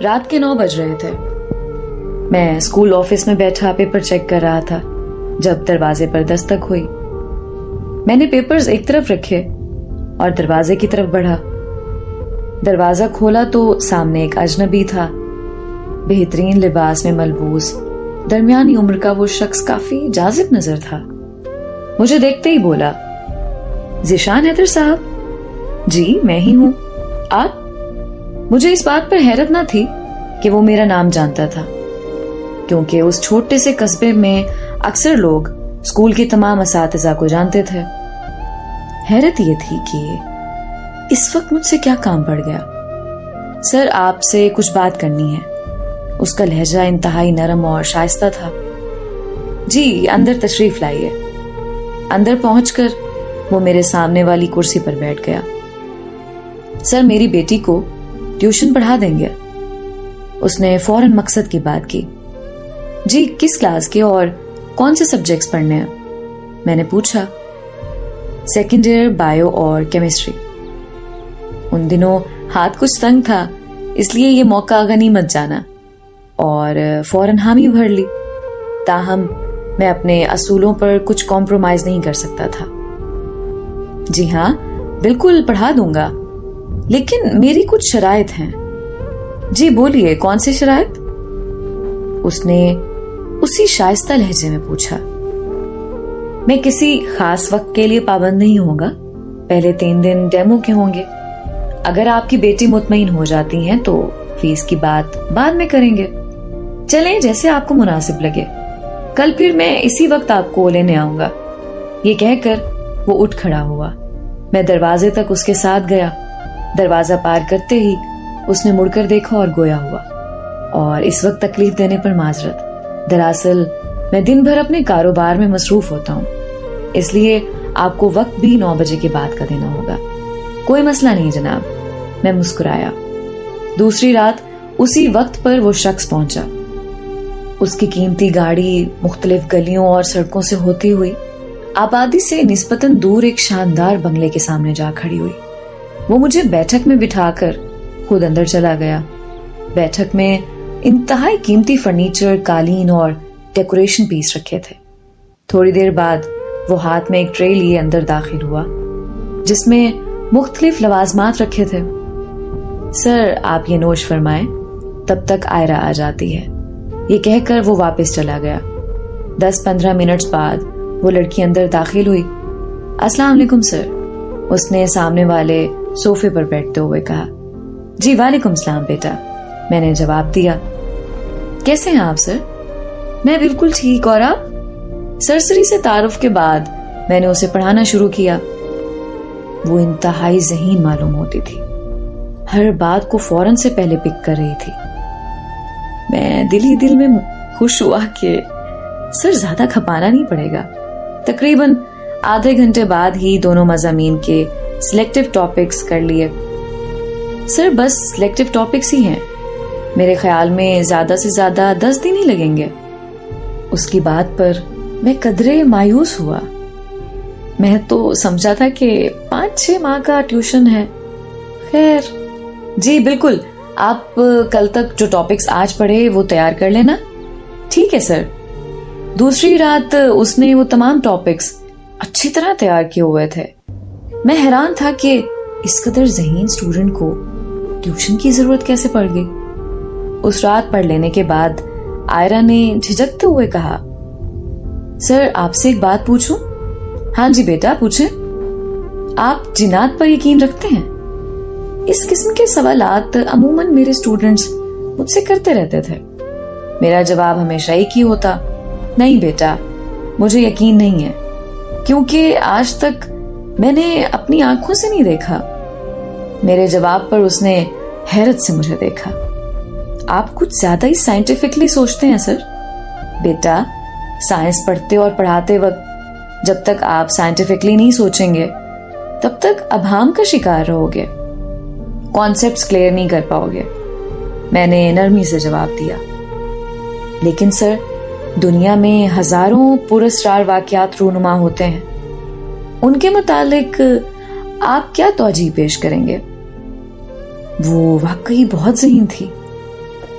رات کے 9 بج رہے تھے. میں اسکول آفس میں بیٹھا پیپر چیک کر رہا تھا جب دروازے پر دستک ہوئی. میں نے پیپرز ایک طرف رکھے اور دروازے کی طرف بڑھا. دروازہ کھولا تو سامنے ایک اجنبی تھا. بہترین لباس میں ملبوس درمیانی عمر کا وہ شخص کافی جاذب نظر تھا. مجھے دیکھتے ہی بولا, ذیشان حیدر صاحب؟ جی میں ہی ہوں. آپ؟ مجھے اس بات پر حیرت نہ تھی کہ وہ میرا نام جانتا تھا, کیونکہ اس چھوٹے سے قصبے میں اکثر لوگ اسکول کے تمام اساتذہ کو جانتے تھے. حیرت یہ تھی کہ اس وقت مجھ سے کیا کام پڑ گیا. سر آپ سے کچھ بات کرنی ہے. اس کا لہجہ انتہائی نرم اور شائستہ تھا. جی اندر تشریف لائیے. اندر پہنچ کر وہ میرے سامنے والی کرسی پر بیٹھ گیا. سر میری بیٹی کو ٹیوشن پڑھا دیں گے؟ اس نے فوراً مقصد کی بات کی. جی کس کلاس کے اور کون سے سبجیکٹس پڑھنے ہیں؟ میں نے پوچھا. سیکنڈ ایئر بایو اور کیمسٹری. ان دنوں ہاتھ کچھ تنگ تھا, اس لیے یہ موقع غنیمت جانا اور فوراً حامی بھر لی. تاہم میں اپنے اصولوں پر کچھ کمپرومائز نہیں کر سکتا تھا. جی ہاں بالکل پڑھا دوں گا, لیکن میری کچھ شرائط ہیں. جی بولیے کون سی شرائط؟ اس نے اسی شائستہ لہجے میں پوچھا. میں کسی خاص وقت کے لیے پابند نہیں ہوں گا. پہلے 3 دن ڈیمو کے ہوں گے. اگر آپ کی بیٹی مطمئن ہو جاتی ہیں تو فیس کی بات بعد میں کریں گے. چلیں جیسے آپ کو مناسب لگے. کل پھر میں اسی وقت آپ کو لینے آؤں گا. یہ کہہ کر وہ اٹھ کھڑا ہوا. میں دروازے تک اس کے ساتھ گیا. دروازہ پار کرتے ہی اس نے مڑ کر دیکھا اور گویا ہوا. اور اس وقت تکلیف دینے پر معذرت. دراصل میں دن بھر اپنے کاروبار میں مصروف ہوتا ہوں, اس لیے آپ کو وقت بھی 9 بجے کے بعد کا دینا ہوگا. کوئی مسئلہ نہیں جناب. میں مسکرایا. دوسری رات اسی وقت پر وہ شخص پہنچا. اس کی قیمتی گاڑی مختلف گلیوں اور سڑکوں سے ہوتی ہوئی آبادی سے نسبتاً دور ایک شاندار بنگلے کے سامنے جا کھڑی ہوئی. وہ مجھے بیٹھک میں بٹھا کر خود اندر چلا گیا. بیٹھک میں انتہائی قیمتی فرنیچر, قالین اور ڈیکوریشن پیس رکھے تھے. تھوڑی دیر بعد وہ ہاتھ میں ایک ٹرے لیے اندر داخل ہوا جس میں مختلف لوازمات رکھے تھے. سر آپ یہ نوش فرمائیں, تب تک آئرہ آ جاتی ہے. یہ کہہ کر وہ واپس چلا گیا. 10-15 منٹ بعد وہ لڑکی اندر داخل ہوئی. السلام علیکم سر, اس نے سامنے والے صوفے پر بیٹھتے ہوئے کہا. جی وعلیکم السلام بیٹا, میں نے جواب دیا. کیسے ہیں آپ سر؟ میں بالکل ٹھیک. اور آپ؟ سرسری سے تعارف کے بعد میں نے اسے پڑھانا شروع کیا. وہ انتہائی ذہین معلوم ہوتی تھی. ہر بات کو فوراً سے پہلے پک کر رہی تھی. میں دل ہی دل میں خوش ہوا کہ سر زیادہ کھپانا نہیں پڑے گا. تقریباً آدھے گھنٹے بعد ہی دونوں مضامین کے سلیکٹو ٹاپکس کر لیے. سر بس سلیکٹو ٹاپکس ہی ہیں, میرے خیال میں زیادہ سے زیادہ 10 دن ہی لگیں گے. اس کی بات پر میں قدرے مایوس ہوا. میں تو سمجھا تھا کہ 5-6 ماہ کا ٹیوشن ہے. خیر جی بالکل, آپ کل تک جو ٹاپکس آج پڑھے وہ تیار کر لینا. ٹھیک ہے سر. دوسری رات اس نے وہ تمام ٹاپکس اچھی طرح تیار کیے ہوئے تھے. میں حیران تھا کہ اس قدر ذہین اسٹوڈنٹ کو ٹیوشن کی ضرورت کیسے پڑ گئی. اس رات پڑھ لینے کے بعد آئرہ نے جھجکتے ہوئے کہا, سر آپ سے ایک بات پوچھوں؟ ہاں جی بیٹا پوچھیں. آپ جنات پر یقین رکھتے ہیں؟ اس قسم کے سوالات عموماً میرے اسٹوڈنٹس مجھ سے کرتے رہتے تھے. میرا جواب ہمیشہ ایک ہی ہوتا, نہیں بیٹا مجھے یقین نہیں ہے, کیونکہ آج تک میں نے اپنی آنکھوں سے نہیں دیکھا. میرے جواب پر اس نے حیرت سے مجھے دیکھا. آپ کچھ زیادہ ہی سائنٹیفکلی سوچتے ہیں سر. بیٹا سائنس پڑھتے اور پڑھاتے وقت جب تک آپ سائنٹیفکلی نہیں سوچیں گے تب تک ابہام کا شکار رہو گے, کانسیپٹس کلیئر نہیں کر پاؤ گے. میں نے نرمی سے جواب دیا. لیکن سر دنیا میں ہزاروں پراسرار واقعات رونما ہوتے ہیں, ان کے متعلق آپ کیا توجیہ پیش کریں گے؟ وہ واقعی بہت ذہین تھی.